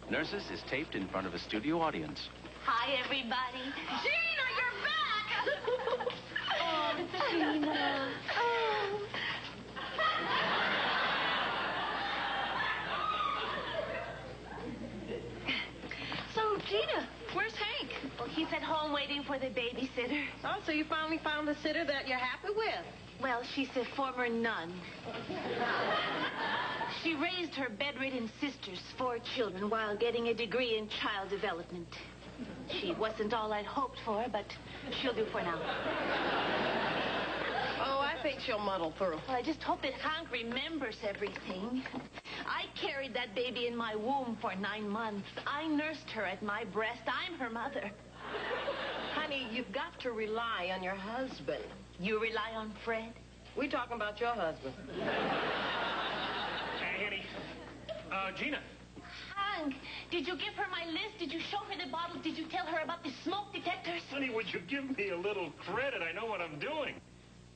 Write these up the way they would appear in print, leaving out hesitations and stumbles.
Nurses is taped in front of a studio audience. Hi, everybody. Gina, you're back! Oh, Gina. Oh. So, Gina, where's Hank? Well, he's at home waiting for the babysitter. Oh, so you finally found a sitter that you're happy with? Well, she's a former nun. She raised her bedridden sister's 4 children while getting a degree in child development. She wasn't all I'd hoped for, but she'll do for now. Oh, I think she'll muddle through. Well, I just hope that Hank remembers everything. I carried that baby in my womb for 9 months. I nursed her at my breast. I'm her mother. Honey, you've got to rely on your husband. You rely on Fred? We're talking about your husband. Hey, Annie. Gina. Hank, did you give her my list? Did you show her the bottles? Did you tell her about the smoke detectors? Honey, would you give me a little credit? I know what I'm doing.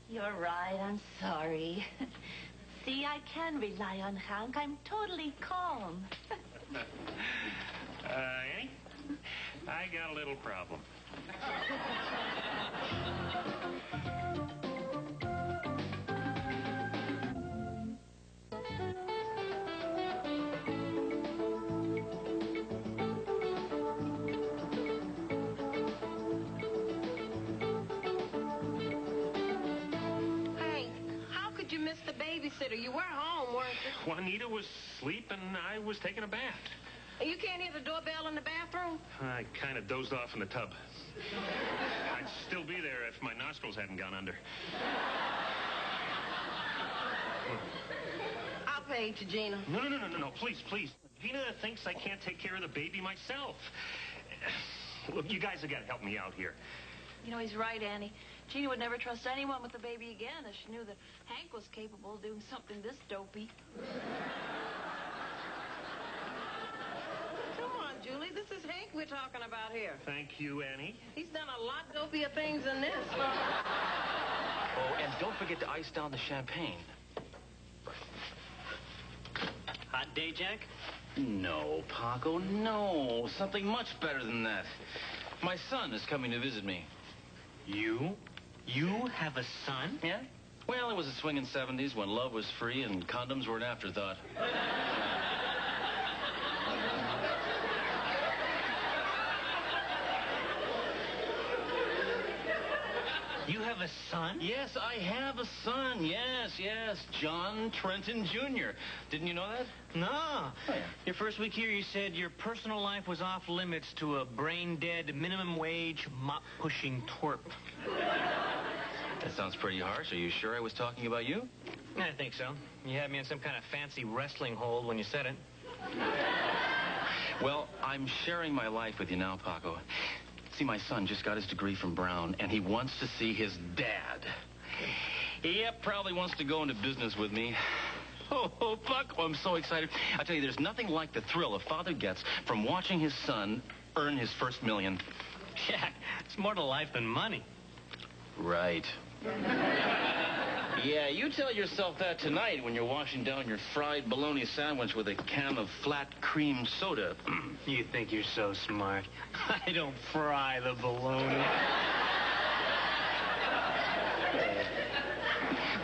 You're right. I'm sorry. See, I can rely on Hank. I'm totally calm. Annie? I got a little problem. Hey, how could you miss the babysitter? You were home, weren't you? Juanita was asleep and I was taking a bath. And you can't hear the doorbell in the bathroom? I kind of dozed off in the tub. I'd still be there if my nostrils hadn't gone under. I'll pay to Gina. No, please. Gina thinks I can't take care of the baby myself. Look, you guys have got to help me out here. You know, he's right, Annie. Gina would never trust anyone with the baby again if she knew that Hank was capable of doing something this dopey. Come on, Julie. This is Hank we're talking about here. Thank you, Annie. He's done a lot dopier things than this. Oh, and don't forget to ice down the champagne. Hot day, Jack? No, Paco, no. Something much better than that. My son is coming to visit me. You? You have a son? Yeah? Well, it was the swinging 70s when love was free and condoms were an afterthought. You have a son? Yes, I have a son. Yes. John Trenton Jr. Didn't you know that? No. Oh, yeah. Your first week here, you said your personal life was off limits to a brain-dead, minimum-wage, mop-pushing twerp. That sounds pretty harsh. Are you sure I was talking about you? I think so. You had me in some kind of fancy wrestling hold when you said it. Well, I'm sharing my life with you now, Paco. See, my son just got his degree from Brown, and he wants to see his dad. Yep, probably wants to go into business with me. Oh, Paco, I'm so excited. I tell you, there's nothing like the thrill a father gets from watching his son earn his first million. Jack, it's more to life than money. Right. Yeah, you tell yourself that tonight when you're washing down your fried bologna sandwich with a can of flat cream soda. You think you're so smart. I don't fry the bologna.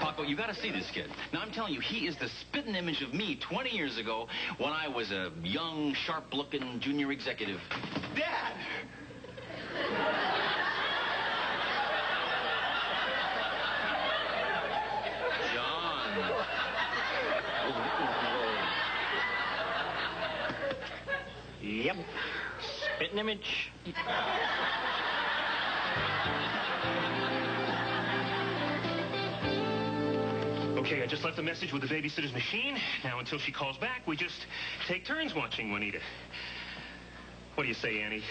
Paco, you got to see this kid. Now, I'm telling you, he is the spitting image of me 20 years ago when I was a young, sharp-looking junior executive. Dad! Yep. Spitting image. Okay, I just left a message with the babysitter's machine. Now, until she calls back, we just take turns watching Juanita. What do you say, Annie?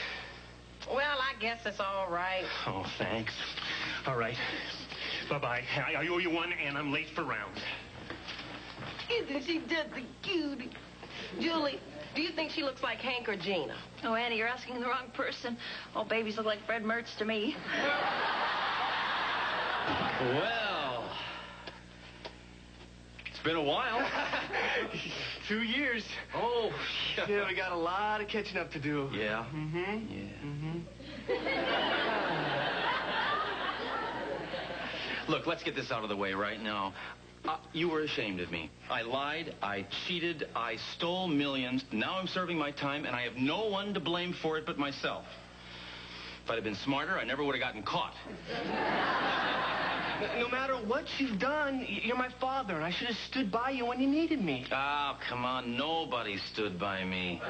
Well, I guess it's all right. Oh, thanks. All right. Bye-bye. I owe you one, and I'm late for round. Isn't she just a cutie? Julie, do you think she looks like Hank or Gina? Oh, Annie, you're asking the wrong person. All babies look like Fred Mertz to me. Well, it's been a while. 2 years. Oh, Yeah, we got a lot of catching up to do. Yeah? Mm-hmm. Yeah. Look, let's get this out of the way right now. You were ashamed of me. I lied, I cheated, I stole millions. Now I'm serving my time, and I have no one to blame for it but myself. If I'd have been smarter, I never would have gotten caught. No matter what you've done, you're my father, and I should have stood by you when you needed me. Oh, come on. Nobody stood by me.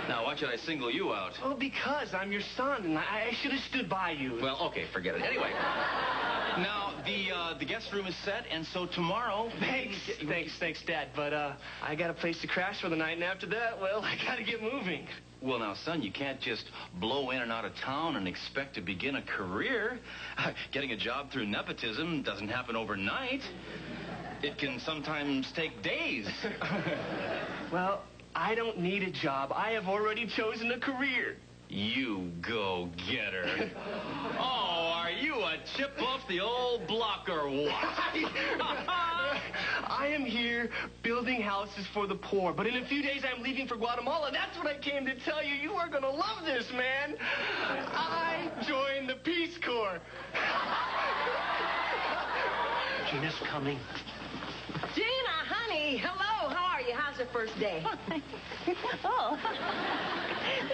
Now, why should I single you out? Well, because I'm your son, and I should have stood by you. Well, okay, forget it. Anyway, now, the guest room is set, and so tomorrow... Thanks, Dad. But, I got a place to crash for the night, and after that, well, I gotta get moving. Well, now, son, you can't just blow in and out of town and expect to begin a career. Getting a job through nepotism doesn't happen overnight. It can sometimes take days. Well, I don't need a job. I have already chosen a career. You go-getter. Oh, are you a chip off the old block or what? I am here building houses for the poor, but in a few days I'm leaving for Guatemala. That's what I came to tell you. You are going to love this, man. I joined the Peace Corps. Gina's coming. Gina, honey, hello. How are you? How's your first day? Oh,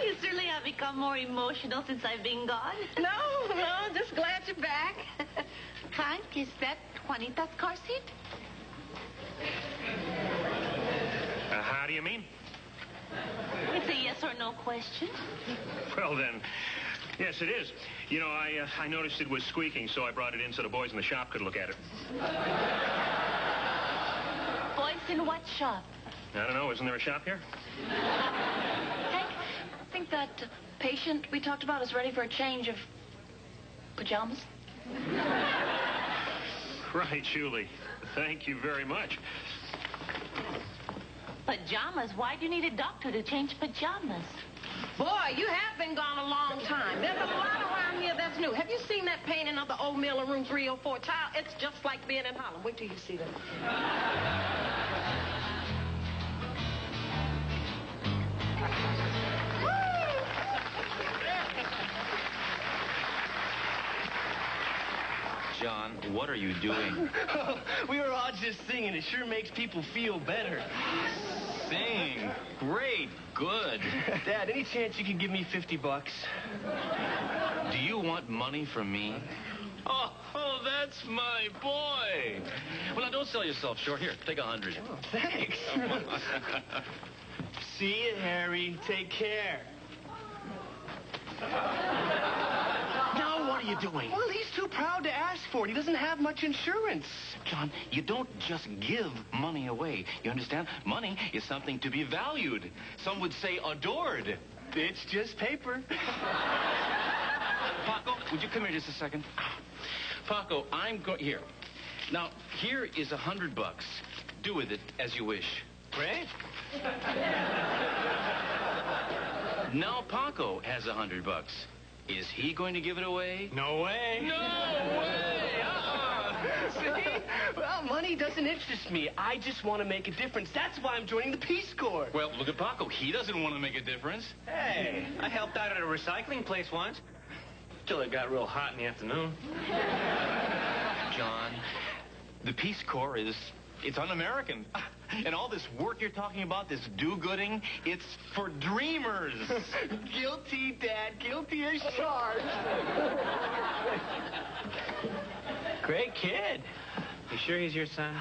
you certainly have become more emotional since I've been gone. No, just glad you're back. Hank, is that Juanita's car seat? How do you mean? It's a yes or no question. Well, then, yes, it is. You know, I noticed it was squeaking, so I brought it in so the boys in the shop could look at it. Boys in what shop? I don't know. Isn't there a shop here? Hank, I think that patient we talked about is ready for a change of pajamas. Right, Julie. Thank you very much. Pajamas? Why do you need a doctor to change pajamas? Boy, you have been gone a long time. There's a lot around here that's new. Have you seen that painting of the old mill in room 304? Child, it's just like being in Harlem. Wait till you see them. John, what are you doing? We were all just singing. It sure makes people feel better. Sing. Great. Good. Dad, any chance you could give me $50? Do you want money from me? Oh, that's my boy. Well, now, don't sell yourself short. Here, take 100. Oh, thanks. See you, Harry. Take care. Now, what are you doing? Well, he's too proud to ask for it. He doesn't have much insurance. John, you don't just give money away. You understand? Money is something to be valued. Some would say adored. It's just paper. Paco, would you come here just a second? Paco, here. Now, here is $100. Do with it as you wish. Great. Now Paco has $100. Is he going to give it away? No way. No way! See? Well, money doesn't interest me. I just want to make a difference. That's why I'm joining the Peace Corps. Well, look at Paco. He doesn't want to make a difference. Hey, I helped out at a recycling place once. Till it got real hot in the afternoon. John, the Peace Corps it's un-American. And all this work you're talking about, this do-gooding, it's for dreamers. Guilty, Dad. Guilty as charged. Great kid. You sure he's your son?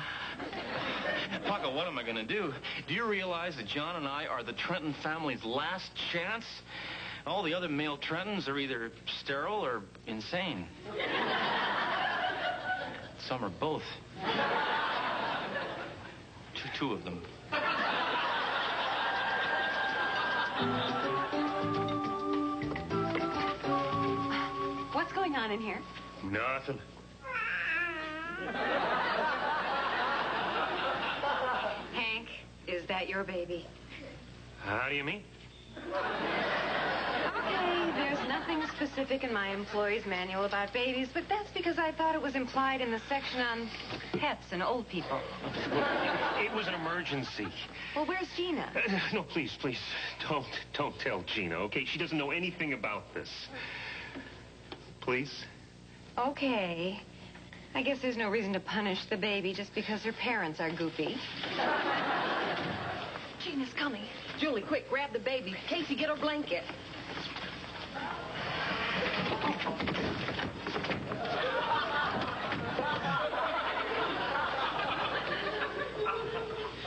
Paco, what am I going to do? Do you realize that John and I are the Trenton family's last chance? All the other male Trentons are either sterile or insane. Some are both. Two of them. What's going on in here? Nothing. Hank, is that your baby? How do you mean? Okay, there's nothing specific in my employee's manual about babies, but that's because I thought it was implied in the section on pets and old people. It was an emergency. Well, where's Gina? No, please, don't tell Gina, okay? She doesn't know anything about this. Please? Okay. I guess there's no reason to punish the baby just because her parents are goopy. Gina's coming. Julie, quick, grab the baby. Casey, get her blanket.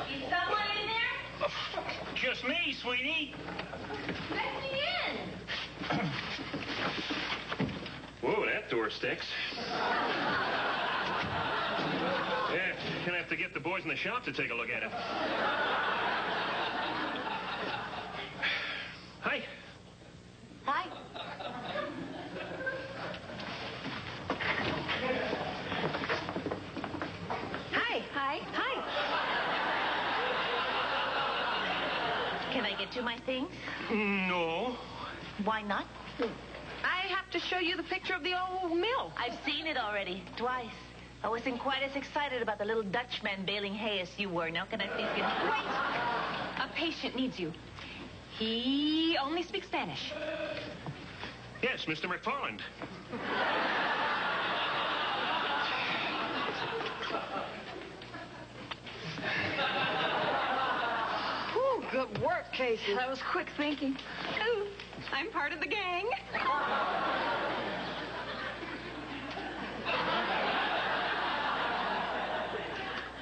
Is someone in there? Just me, sweetie. Let me in. Whoa, that door sticks. Yeah, gonna have to get the boys in the shop to take a look at it. Hi. Hi. Hi. Can I get you my things? No. Why not? I have to show you the picture of the old mill. I've seen it already, twice. I wasn't quite as excited about the little Dutchman baling hay as you were. Now can I please get... Wait! A patient needs you. He only speaks Spanish. Yes, Mr. McFarland. Whew, good work, Casey. That was quick thinking. Ooh, I'm part of the gang.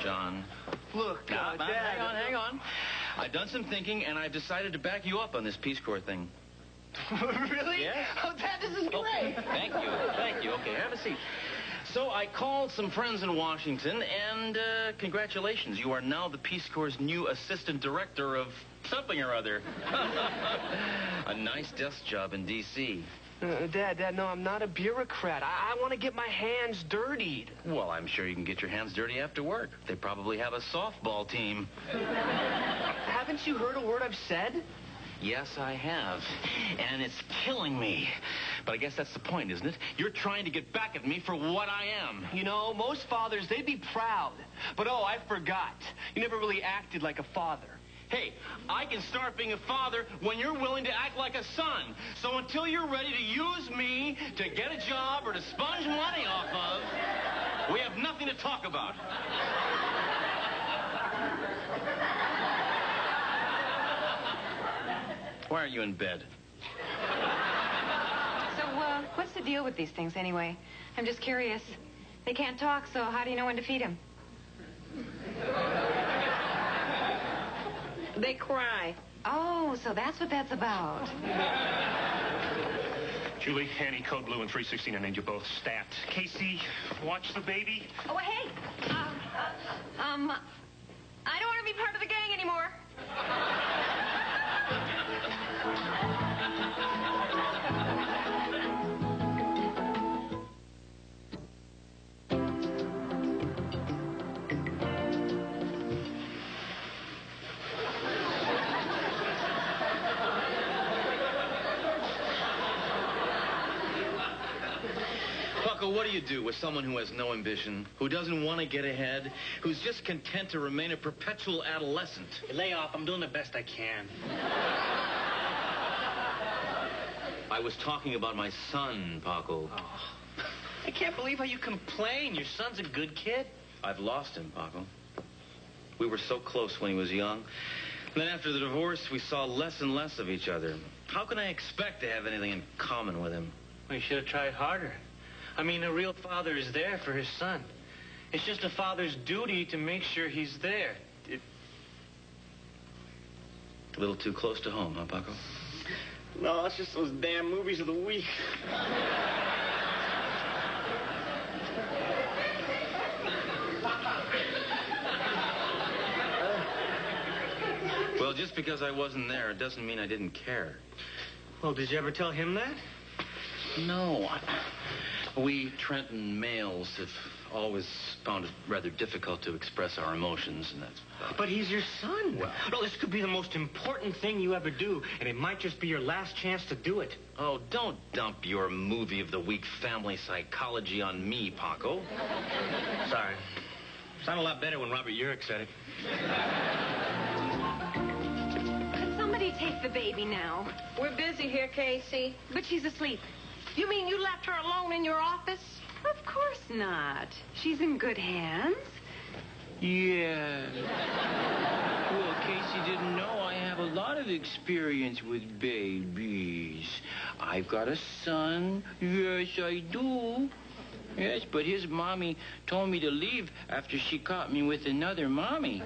John. Look, Now, Dad. hang on. I've done some thinking, and I've decided to back you up on this Peace Corps thing. Really? Yes. Oh, Dad, this is great. Thank you. Okay, have a seat. So I called some friends in Washington, and congratulations. You are now the Peace Corps' new assistant director of something or other. A nice desk job in D.C. Dad, no, I'm not a bureaucrat. I want to get my hands dirtied. Well, I'm sure you can get your hands dirty after work. They probably have a softball team. Haven't you heard a word I've said? Yes, I have. And it's killing me. But I guess that's the point, isn't it? You're trying to get back at me for what I am. You know, most fathers, they'd be proud. But, oh, I forgot. You never really acted like a father. Hey, I can start being a father when you're willing to act like a son. So until you're ready to use me to get a job or to sponge money off of, we have nothing to talk about. Why aren't you in bed? So, what's the deal with these things anyway? I'm just curious. They can't talk, so how do you know when to feed them? They cry. Oh, so that's what that's about. Julie, Annie, Code Blue, and 316, I named you both stat. Casey, watch the baby. Oh, hey. I don't want to be part of the gang anymore. What do you do with someone who has no ambition, who doesn't want to get ahead, who's just content to remain a perpetual adolescent? Lay off. I'm doing the best I can. I was talking about my son, Paco. Oh. I can't believe how you complain. Your son's a good kid. I've lost him, Paco. We were so close when he was young. And then after the divorce, we saw less and less of each other. How can I expect to have anything in common with him? Well, you should have tried harder. I mean, a real father is there for his son. It's just a father's duty to make sure he's there. A little too close to home, huh, Paco? No, it's just those damn movies of the week. Well, just because I wasn't there, it doesn't mean I didn't care. Well, did you ever tell him that? No. We Trenton males have always found it rather difficult to express our emotions, and that's... But he's your son. Well... No, this could be the most important thing you ever do, and it might just be your last chance to do it. Oh, don't dump your movie of the week family psychology on me, Paco. Sorry. Sounded a lot better when Robert Urich said it. Could somebody take the baby now? We're busy here, Casey. But she's asleep. You mean you left her alone in your office? Of course not. She's in good hands. Yeah. Well, Casey didn't know I have a lot of experience with babies. I've got a son. Yes, I do. Yes, but his mommy told me to leave after she caught me with another mommy.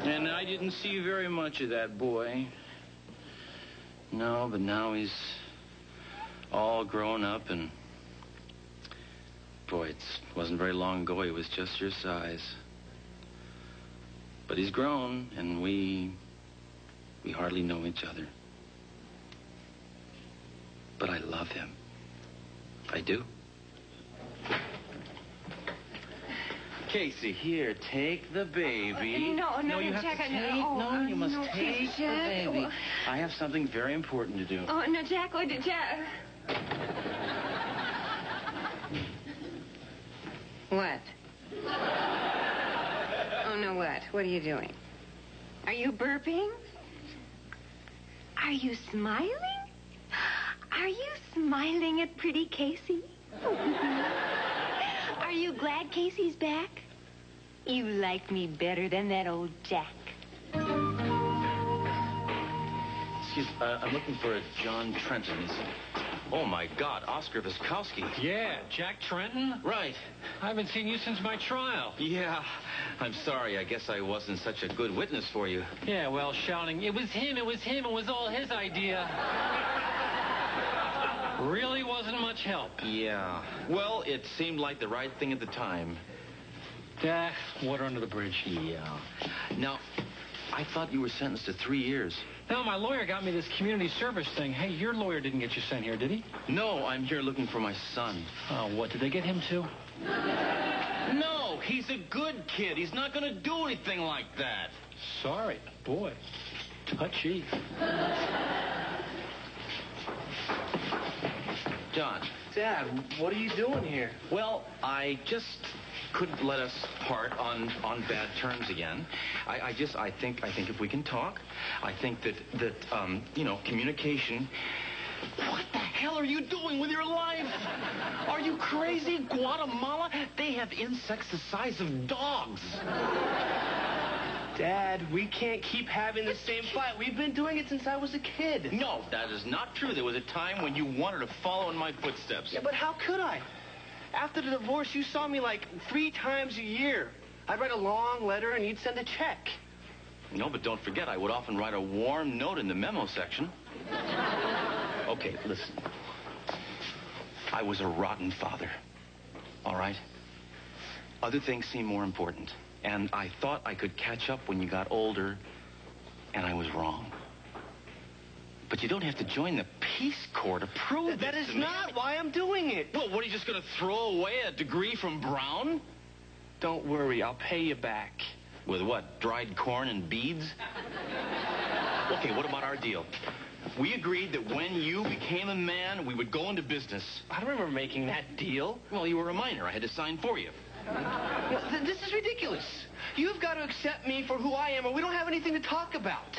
And I didn't see very much of that boy. No, but now he's all grown up, and boy, it wasn't very long ago he was just your size. But he's grown, and we hardly know each other. But I love him. I do. Casey, here, take the baby. No, you have Jack, to take. no, You must no, take the Jack. baby. I have something very important to do. Oh, no, Jack, Jack. What? Oh, no, what? What are you doing? Are you burping? Are you smiling? Are you smiling at pretty Casey? Are you glad Casey's back? You like me better than that old Jack. Excuse me, I'm looking for a John Trenton. Oh, my God, Oscar Viskowski. Yeah, Jack Trenton? Right. I haven't seen you since my trial. Yeah, I'm sorry. I guess I wasn't such a good witness for you. Yeah, well, shouting, it was him, it was him, it was all his idea. Really wasn't much help. Yeah. Well, it seemed like the right thing at the time. Water under the bridge. Yeah. Now, I thought you were sentenced to 3 years. No, my lawyer got me this community service thing. Hey, your lawyer didn't get you sent here, did he? No, I'm here looking for my son. Oh, what, did they get him too? No, he's a good kid. He's not going to do anything like that. Sorry. Boy, touchy. John. Dad, what are you doing here? Well, I just couldn't let us part on bad terms again. I think if we can talk, I think that communication. What the hell are you doing with your life? Are you crazy? Guatemala? They have insects the size of dogs. Dad, we can't keep having the same fight. We've been doing it since I was a kid. No, that is not true. There was a time when you wanted to follow in my footsteps. Yeah, but how could I? After the divorce, you saw me like 3 times a year. I'd write a long letter and you'd send a check. No, but don't forget, I would often write a warm note in the memo section. Okay, listen. I was a rotten father. All right? Other things seem more important. And I thought I could catch up when you got older, and I was wrong. But you don't have to join the Peace Corps to prove That is not why I'm doing it. Well, what, are you just going to throw away a degree from Brown? Don't worry, I'll pay you back. With what, dried corn and beads? Okay, what about our deal? We agreed that when you became a man, we would go into business. I don't remember making that deal. Well, you were a minor. I had to sign for you. No, this is ridiculous. You've got to accept me for who I am, or we don't have anything to talk about.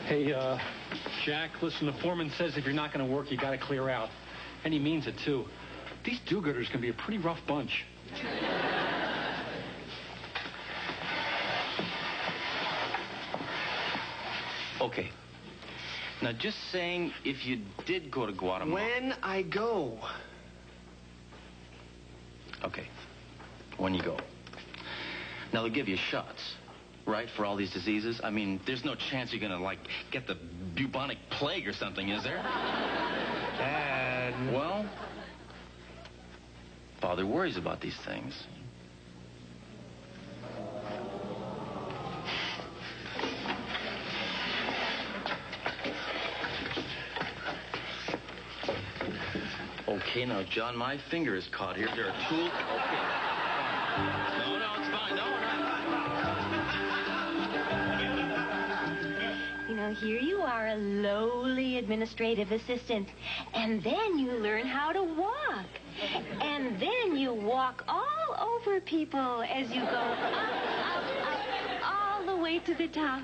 Hey, Jack, listen, the foreman says if you're not going to work, you got to clear out. And he means it, too. These do-gooders can be a pretty rough bunch. Okay. Now, just saying, if you did go to Guatemala... When I go. Okay. When you go. Now, they'll give you shots, right, for all these diseases? I mean, there's no chance you're going to, like, get the bubonic plague or something, is there? Dad. Well, Father worries about these things. Okay, now, John, my finger is caught here. There are tools. Okay. No, it's fine. No. You know, here you are, a lowly administrative assistant. And then you learn how to walk. And then you walk all over people as you go up, all the way to the top.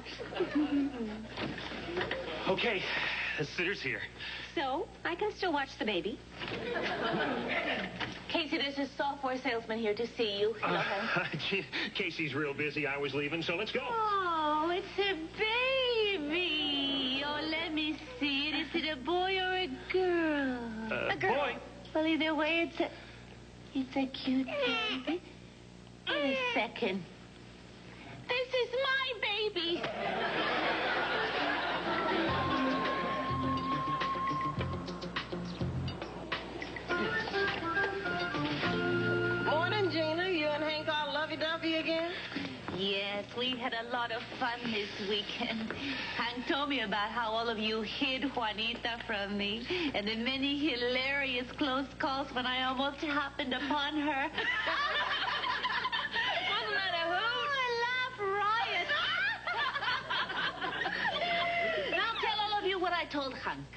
Okay, the sitter's here. So, I can still watch the baby. Casey, there's a software salesman here to see you. Hello, honey. Casey's real busy. I was leaving, so let's go. Oh, it's a baby. Oh, let me see it. Is it a boy or a girl? A girl. Boy. Well, either way, it's a cute baby. In a second. This is my baby. Morning, Gina. You and Hank all lovey-dovey again? Yes, we had a lot of fun this weekend. Hank told me about how all of you hid Juanita from me and the many hilarious close calls when I almost happened upon her. Wasn't that a hoot? Oh, I laugh riot. Now tell all of you what I told Hank.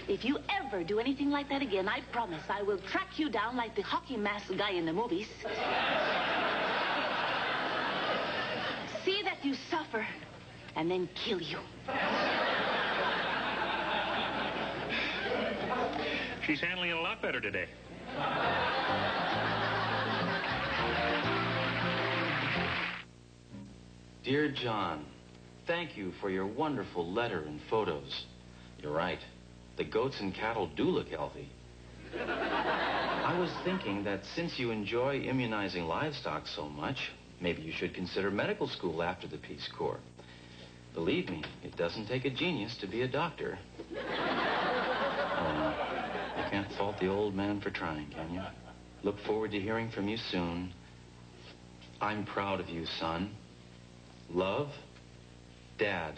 If you ever do anything like that again, I promise I will track you down like the hockey mask guy in the movies. See that you suffer, and then kill you. She's handling it a lot better today. Dear John, thank you for your wonderful letter and photos. You're right. The goats and cattle do look healthy. I was thinking that since you enjoy immunizing livestock so much, maybe you should consider medical school after the Peace Corps. Believe me, it doesn't take a genius to be a doctor. Oh, no. You can't fault the old man for trying, can you? Look forward to hearing from you soon. I'm proud of you, son. Love, Dad.